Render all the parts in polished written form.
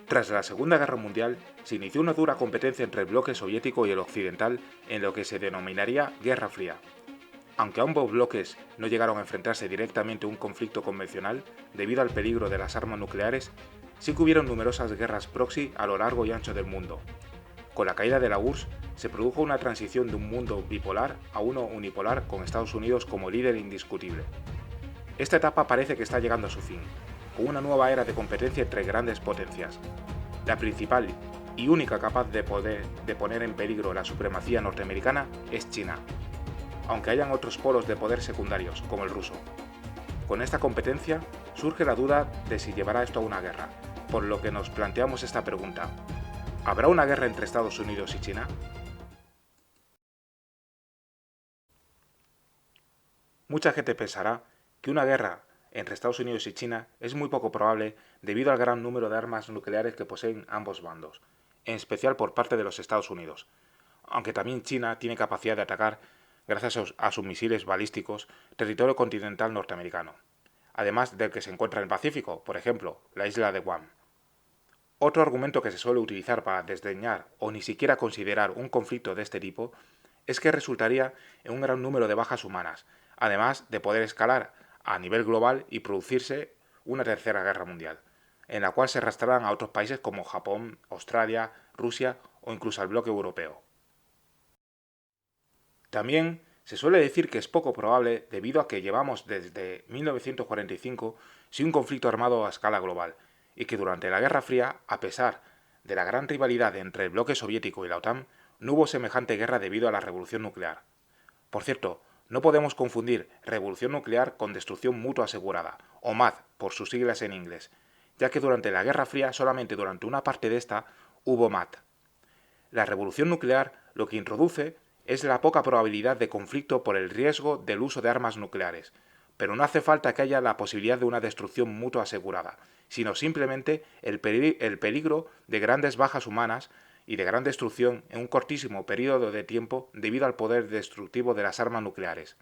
Tras la Segunda Guerra Mundial, se inició una dura competencia entre el bloque soviético y el occidental en lo que se denominaría Guerra Fría. Aunque ambos bloques no llegaron a enfrentarse directamente a un conflicto convencional debido al peligro de las armas nucleares, sí que hubieron numerosas guerras proxy a lo largo y ancho del mundo. Con la caída de la URSS, se produjo una transición de un mundo bipolar a uno unipolar con Estados Unidos como líder indiscutible. Esta etapa parece que está llegando a su fin, con una nueva era de competencia entre grandes potencias. La principal y única capaz de poner en peligro la supremacía norteamericana es China, aunque hayan otros polos de poder secundarios, como el ruso. Con esta competencia surge la duda de si llevará esto a una guerra, por lo que nos planteamos esta pregunta. ¿Habrá una guerra entre Estados Unidos y China? Mucha gente pensará que una guerra entre Estados Unidos y China es muy poco probable debido al gran número de armas nucleares que poseen ambos bandos, en especial por parte de los Estados Unidos, aunque también China tiene capacidad de atacar, gracias a sus misiles balísticos, territorio continental norteamericano, además del que se encuentra en el Pacífico, por ejemplo, la isla de Guam. Otro argumento que se suele utilizar para desdeñar o ni siquiera considerar un conflicto de este tipo es que resultaría en un gran número de bajas humanas, además de poder escalar a nivel global y producirse una tercera guerra mundial, en la cual se arrastrarán a otros países como Japón, Australia, Rusia o incluso al bloque europeo. También se suele decir que es poco probable debido a que llevamos desde 1945 sin un conflicto armado a escala global, y que durante la Guerra Fría, a pesar de la gran rivalidad entre el bloque soviético y la OTAN, no hubo semejante guerra debido a la revolución nuclear. Por cierto, no podemos confundir revolución nuclear con destrucción mutua asegurada, o MAD por sus siglas en inglés, ya que durante la Guerra Fría solamente durante una parte de esta hubo MAD. La revolución nuclear lo que introduce es la poca probabilidad de conflicto por el riesgo del uso de armas nucleares, pero no hace falta que haya la posibilidad de una destrucción mutua asegurada, sino simplemente el peligro de grandes bajas humanas y de gran destrucción en un cortísimo periodo de tiempo debido al poder destructivo de las armas nucleares.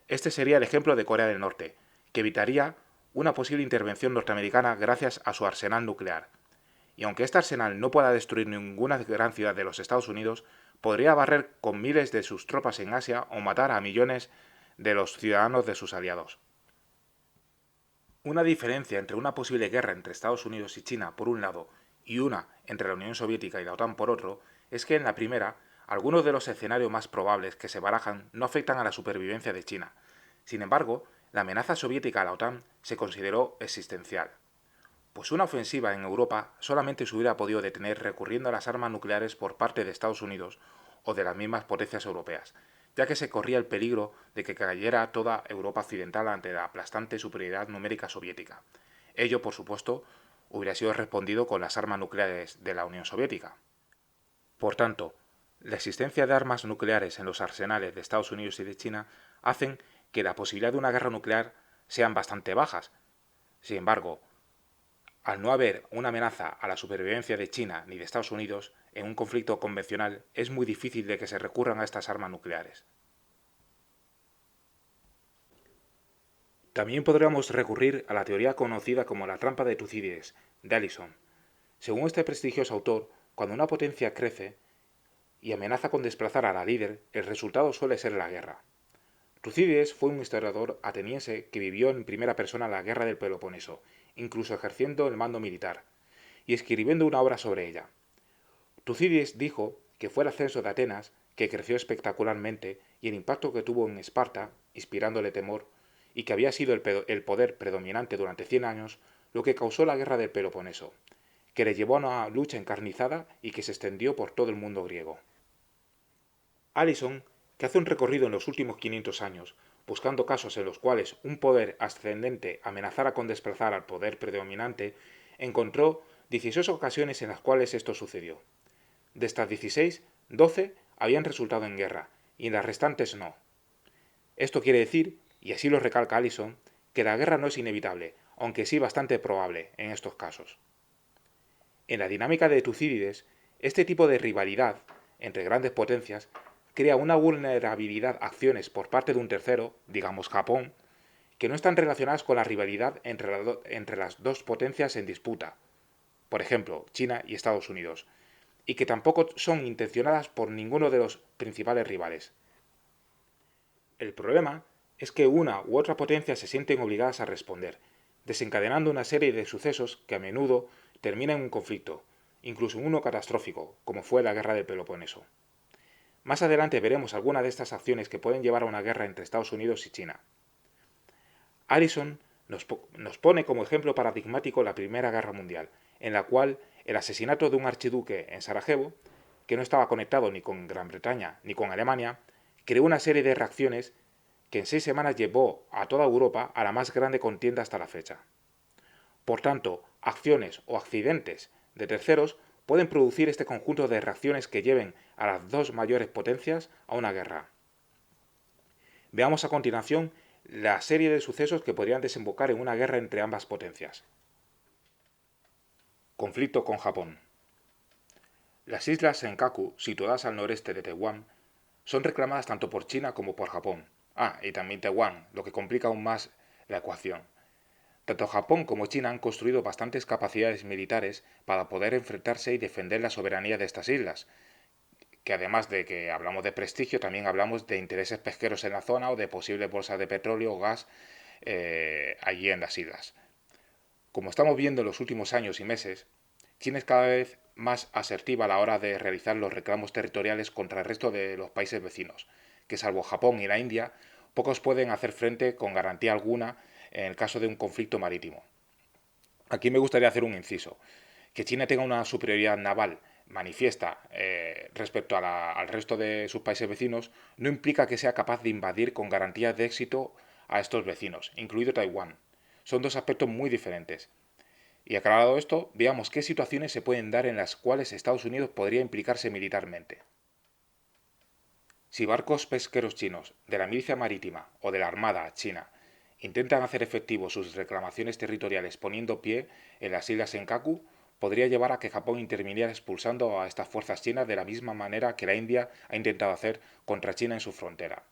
Este sería el ejemplo de Corea del Norte, que evitaría una posible intervención norteamericana gracias a su arsenal nuclear. Y aunque este arsenal no pueda destruir ninguna gran ciudad de los Estados Unidos, podría barrer con miles de sus tropas en Asia o matar a millones de los ciudadanos de sus aliados. Una diferencia entre una posible guerra entre Estados Unidos y China por un lado y una entre la Unión Soviética y la OTAN por otro es que en la primera, algunos de los escenarios más probables que se barajan no afectan a la supervivencia de China. Sin embargo, la amenaza soviética a la OTAN se consideró existencial, pues una ofensiva en Europa solamente se hubiera podido detener recurriendo a las armas nucleares por parte de Estados Unidos o de las mismas potencias europeas, ya que se corría el peligro de que cayera toda Europa occidental ante la aplastante superioridad numérica soviética. Ello, por supuesto, hubiera sido respondido con las armas nucleares de la Unión Soviética. Por tanto, la existencia de armas nucleares en los arsenales de Estados Unidos y de China hacen que la posibilidad de una guerra nuclear sean bastante bajas. Sin embargo, al no haber una amenaza a la supervivencia de China ni de Estados Unidos en un conflicto convencional, es muy difícil de que se recurran a estas armas nucleares. También podríamos recurrir a la teoría conocida como la trampa de Tucídides, de Allison. Según este prestigioso autor, cuando una potencia crece y amenaza con desplazar a la líder, el resultado suele ser la guerra. Tucídides fue un historiador ateniense que vivió en primera persona la guerra del Peloponeso, incluso ejerciendo el mando militar, y escribiendo una obra sobre ella. Tucídides dijo que fue el ascenso de Atenas, que creció espectacularmente, y el impacto que tuvo en Esparta, inspirándole temor, y que había sido el poder predominante durante 100 años, lo que causó la guerra del Peloponeso, que le llevó a una lucha encarnizada y que se extendió por todo el mundo griego. Allison, que hace un recorrido en los últimos 500 años, buscando casos en los cuales un poder ascendente amenazara con desplazar al poder predominante, encontró 16 ocasiones en las cuales esto sucedió. De estas 16, 12 habían resultado en guerra, y en las restantes no. Esto quiere decir, y así lo recalca Allison, que la guerra no es inevitable, aunque sí bastante probable en estos casos. En la dinámica de Tucídides, este tipo de rivalidad entre grandes potencias crea una vulnerabilidad a acciones por parte de un tercero, digamos Japón, que no están relacionadas con la rivalidad entre las dos potencias en disputa. por ejemplo, China y Estados Unidos, y que tampoco son intencionadas por ninguno de los principales rivales. El problema es que una u otra potencia se sienten obligadas a responder, desencadenando una serie de sucesos que a menudo terminan en un conflicto, incluso en uno catastrófico, como fue la Guerra del Peloponeso. Más adelante veremos algunas de estas acciones que pueden llevar a una guerra entre Estados Unidos y China. Allison nos pone como ejemplo paradigmático la Primera Guerra Mundial, en la cual el asesinato de un archiduque en Sarajevo, que no estaba conectado ni con Gran Bretaña ni con Alemania, creó una serie de reacciones que en 6 semanas llevó a toda Europa a la más grande contienda hasta la fecha. Por tanto, acciones o accidentes de terceros pueden producir este conjunto de reacciones que lleven a las dos mayores potencias a una guerra. Veamos a continuación la serie de sucesos que podrían desembocar en una guerra entre ambas potencias. Conflicto con Japón. Las islas Senkaku, situadas al noreste de Taiwán, son reclamadas tanto por China como por Japón. Y también Taiwán, lo que complica aún más la ecuación. Tanto Japón como China han construido bastantes capacidades militares para poder enfrentarse y defender la soberanía de estas islas, que además de que hablamos de prestigio, también hablamos de intereses pesqueros en la zona o de posibles bolsas de petróleo o gas allí en las islas. Como estamos viendo en los últimos años y meses, China es cada vez más asertiva a la hora de realizar los reclamos territoriales contra el resto de los países vecinos, que salvo Japón y la India, pocos pueden hacer frente con garantía alguna en el caso de un conflicto marítimo. Aquí me gustaría hacer un inciso. Que China tenga una superioridad naval manifiesta respecto al resto de sus países vecinos no implica que sea capaz de invadir con garantías de éxito a estos vecinos, incluido Taiwán. Son dos aspectos muy diferentes. Y aclarado esto, veamos qué situaciones se pueden dar en las cuales Estados Unidos podría implicarse militarmente. Si barcos pesqueros chinos, de la milicia marítima o de la Armada china intentan hacer efectivos sus reclamaciones territoriales poniendo pie en las islas Senkaku, podría llevar a que Japón interviniera expulsando a estas fuerzas chinas de la misma manera que la India ha intentado hacer contra China en su frontera.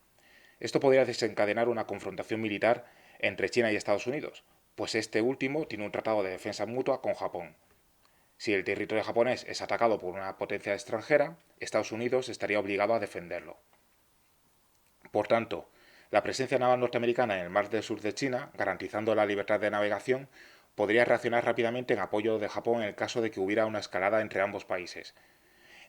Esto podría desencadenar una confrontación militar entre China y Estados Unidos, pues este último tiene un tratado de defensa mutua con Japón. Si el territorio japonés es atacado por una potencia extranjera, Estados Unidos estaría obligado a defenderlo. Por tanto, la presencia naval norteamericana en el mar del sur de China, garantizando la libertad de navegación, podría reaccionar rápidamente en apoyo de Japón en el caso de que hubiera una escalada entre ambos países.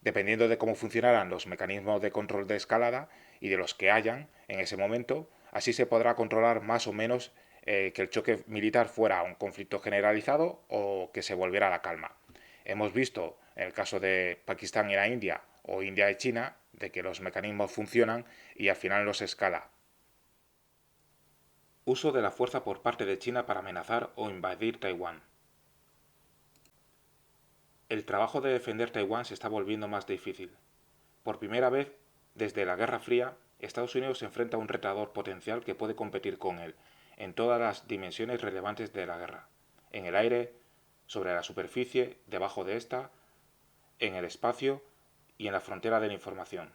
Dependiendo de cómo funcionaran los mecanismos de control de escalada y de los que hayan en ese momento, así se podrá controlar más o menos que el choque militar fuera un conflicto generalizado o que se volviera a la calma. Hemos visto en el caso de Pakistán y la India o India y China de que los mecanismos funcionan y al final los escala. Uso de la fuerza por parte de China para amenazar o invadir Taiwán. El trabajo de defender Taiwán se está volviendo más difícil. Por primera vez, desde la Guerra Fría, Estados Unidos se enfrenta a un retador potencial que puede competir con él en todas las dimensiones relevantes de la guerra. En el aire, sobre la superficie, debajo de esta, en el espacio y en la frontera de la información.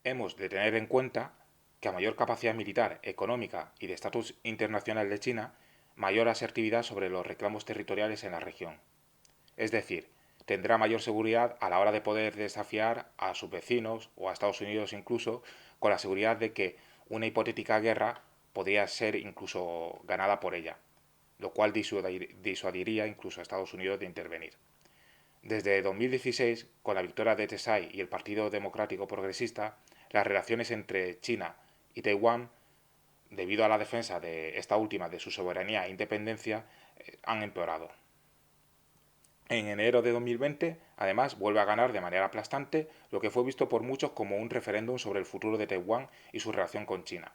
Hemos de tener en cuenta que a mayor capacidad militar, económica y de estatus internacional de China, mayor asertividad sobre los reclamos territoriales en la región. Es decir, tendrá mayor seguridad a la hora de poder desafiar a sus vecinos o a Estados Unidos incluso, con la seguridad de que una hipotética guerra podría ser incluso ganada por ella, lo cual disuadiría incluso a Estados Unidos de intervenir. Desde 2016, con la victoria de Tsai y el Partido Democrático Progresista, las relaciones entre China y Taiwán, debido a la defensa de esta última de su soberanía e independencia, han empeorado. En enero de 2020, además, vuelve a ganar de manera aplastante lo que fue visto por muchos como un referéndum sobre el futuro de Taiwán y su relación con China.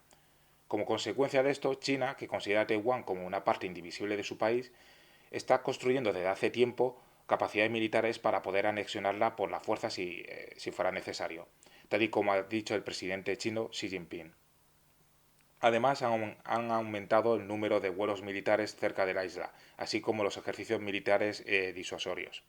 Como consecuencia de esto, China, que considera a Taiwán como una parte indivisible de su país, está construyendo desde hace tiempo capacidades militares para poder anexionarla por la fuerza si fuera necesario, tal y como ha dicho el presidente chino Xi Jinping. Además, han aumentado el número de vuelos militares cerca de la isla, así como los ejercicios militares disuasorios.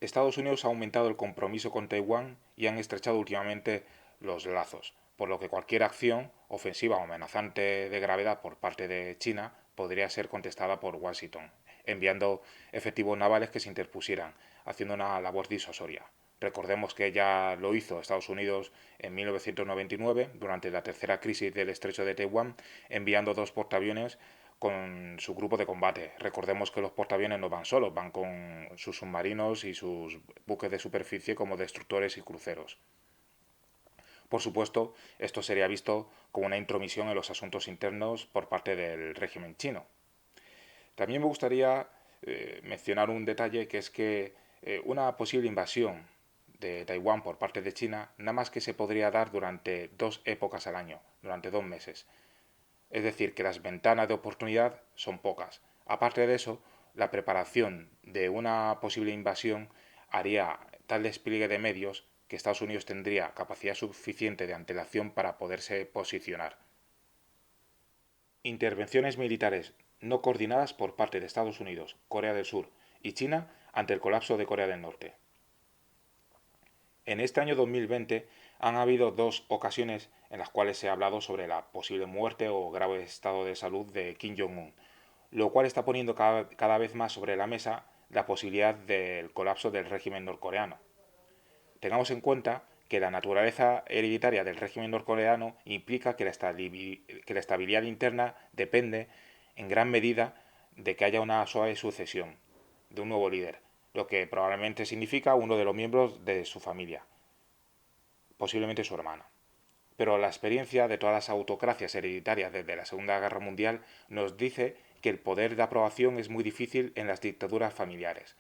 Estados Unidos ha aumentado el compromiso con Taiwán y han estrechado últimamente los lazos, por lo que cualquier acción ofensiva o amenazante de gravedad por parte de China podría ser contestada por Washington enviando efectivos navales que se interpusieran, haciendo una labor disuasoria. Recordemos que ya lo hizo Estados Unidos en 1999, durante la tercera crisis del estrecho de Taiwán, enviando 2 portaaviones con su grupo de combate. Recordemos que los portaaviones no van solos, van con sus submarinos y sus buques de superficie como destructores y cruceros. Por supuesto, esto sería visto como una intromisión en los asuntos internos por parte del régimen chino. También me gustaría mencionar un detalle, que es que una posible invasión de Taiwán por parte de China nada más que se podría dar durante 2 épocas al año, durante 2 meses. Es decir, que las ventanas de oportunidad son pocas. Aparte de eso, la preparación de una posible invasión haría tal despliegue de medios que Estados Unidos tendría capacidad suficiente de antelación para poderse posicionar. Intervenciones militares no coordinadas por parte de Estados Unidos, Corea del Sur y China ante el colapso de Corea del Norte. En este año 2020 han habido 2 ocasiones en las cuales se ha hablado sobre la posible muerte o grave estado de salud de Kim Jong-un, lo cual está poniendo cada vez más sobre la mesa la posibilidad del colapso del régimen norcoreano. Tengamos en cuenta que la naturaleza hereditaria del régimen norcoreano implica que la estabilidad interna depende en gran medida de que haya una suave sucesión de un nuevo líder, lo que probablemente significa uno de los miembros de su familia, posiblemente su hermana. Pero la experiencia de todas las autocracias hereditarias desde la Segunda Guerra Mundial nos dice que el poder de aprobación es muy difícil en las dictaduras familiares.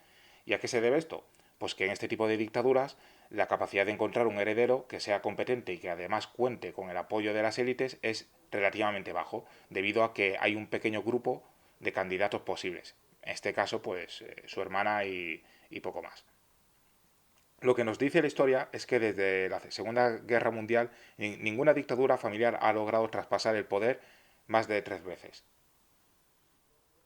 ¿Y a qué se debe esto? Pues que en este tipo de dictaduras la capacidad de encontrar un heredero que sea competente y que además cuente con el apoyo de las élites es relativamente bajo, debido a que hay un pequeño grupo de candidatos posibles. En este caso, pues su hermana y poco más. Lo que nos dice la historia es que desde la Segunda Guerra Mundial ninguna dictadura familiar ha logrado traspasar el poder más de 3 veces.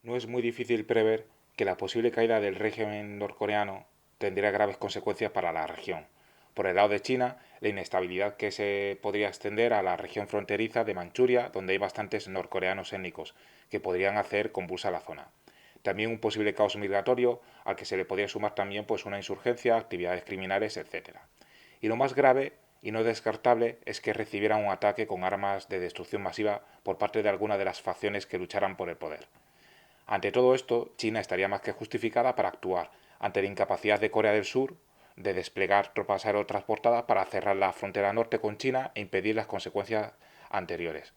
No es muy difícil prever que la posible caída del régimen norcoreano tendría graves consecuencias para la región. Por el lado de China, la inestabilidad que se podría extender a la región fronteriza de Manchuria, donde hay bastantes norcoreanos étnicos, que podrían hacer convulsa la zona. También un posible caos migratorio, al que se le podría sumar también pues una insurgencia, actividades criminales, etc. Y lo más grave y no descartable es que recibieran un ataque con armas de destrucción masiva por parte de alguna de las facciones que lucharan por el poder. Ante todo esto, China estaría más que justificada para actuar ante la incapacidad de Corea del Sur de desplegar tropas aerotransportadas para cerrar la frontera norte con China e impedir las consecuencias anteriores.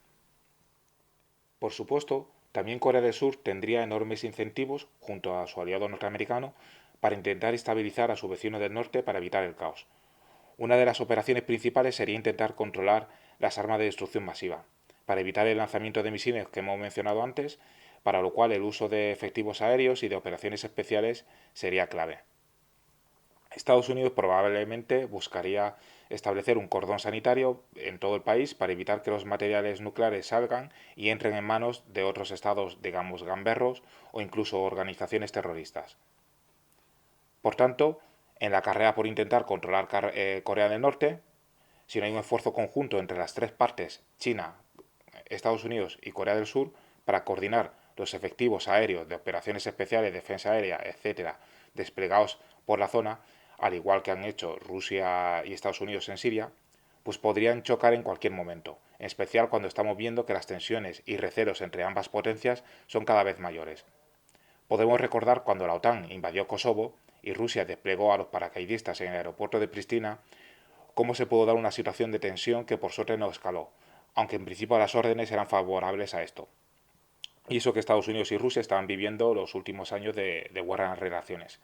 Por supuesto, también Corea del Sur tendría enormes incentivos, junto a su aliado norteamericano, para intentar estabilizar a su vecino del norte para evitar el caos. Una de las operaciones principales sería intentar controlar las armas de destrucción masiva, para evitar el lanzamiento de misiles que hemos mencionado antes, para lo cual el uso de efectivos aéreos y de operaciones especiales sería clave. Estados Unidos probablemente buscaría establecer un cordón sanitario en todo el país para evitar que los materiales nucleares salgan y entren en manos de otros estados, digamos, gamberros o incluso organizaciones terroristas. Por tanto, en la carrera por intentar controlar Corea del Norte, si no hay un esfuerzo conjunto entre las 3 partes, China, Estados Unidos y Corea del Sur, para coordinar los efectivos aéreos de operaciones especiales, defensa aérea, etcétera, desplegados por la zona, al igual que han hecho Rusia y Estados Unidos en Siria, pues podrían chocar en cualquier momento, en especial cuando estamos viendo que las tensiones y recelos entre ambas potencias son cada vez mayores. Podemos recordar cuando la OTAN invadió Kosovo y Rusia desplegó a los paracaidistas en el aeropuerto de Pristina, cómo se pudo dar una situación de tensión que por suerte no escaló, aunque en principio las órdenes eran favorables a esto. Y eso que Estados Unidos y Rusia estaban viviendo los últimos años de guerra en las relaciones.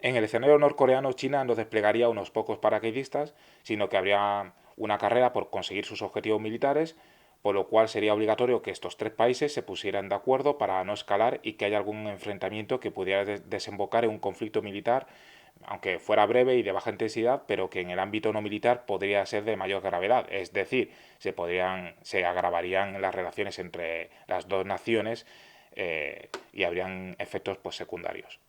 En el escenario norcoreano, China no desplegaría unos pocos paracaidistas, sino que habría una carrera por conseguir sus objetivos militares, por lo cual sería obligatorio que estos 3 países se pusieran de acuerdo para no escalar y que haya algún enfrentamiento que pudiera desembocar en un conflicto militar, aunque fuera breve y de baja intensidad, pero que en el ámbito no militar podría ser de mayor gravedad. Es decir, se agravarían las relaciones entre las dos naciones y habrían efectos pues, secundarios.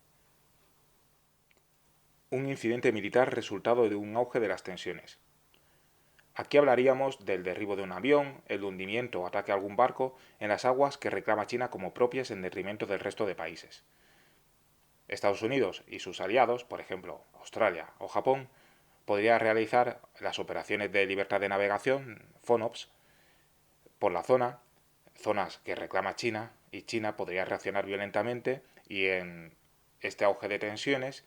Un incidente militar resultado de un auge de las tensiones. Aquí hablaríamos del derribo de un avión, el hundimiento o ataque a algún barco en las aguas que reclama China como propias en detrimento del resto de países. Estados Unidos y sus aliados, por ejemplo Australia o Japón, podrían realizar las operaciones de libertad de navegación, FONOPS, por la zona, zonas que reclama China, y China podría reaccionar violentamente, y en este auge de tensiones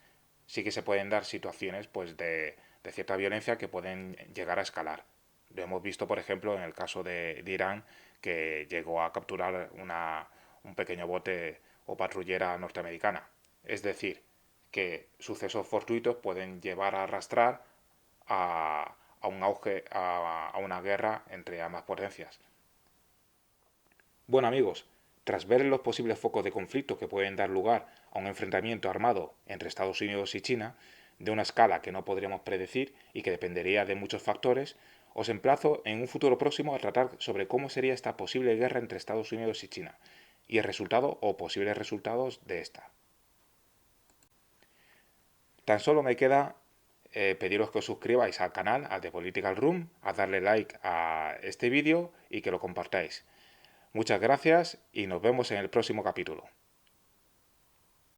sí que se pueden dar situaciones pues de cierta violencia que pueden llegar a escalar. Lo hemos visto, por ejemplo, en el caso de Irán, que llegó a capturar un pequeño bote o patrullera norteamericana. Es decir, que sucesos fortuitos pueden llevar a arrastrar a un auge, a una guerra entre ambas potencias. Bueno amigos, tras ver los posibles focos de conflicto que pueden dar lugar a un enfrentamiento armado entre Estados Unidos y China, de una escala que no podríamos predecir y que dependería de muchos factores, os emplazo en un futuro próximo a tratar sobre cómo sería esta posible guerra entre Estados Unidos y China, y el resultado o posibles resultados de esta. Tan solo me queda pediros que os suscribáis al canal, al de Political Room, a darle like a este vídeo y que lo compartáis. Muchas gracias y nos vemos en el próximo capítulo.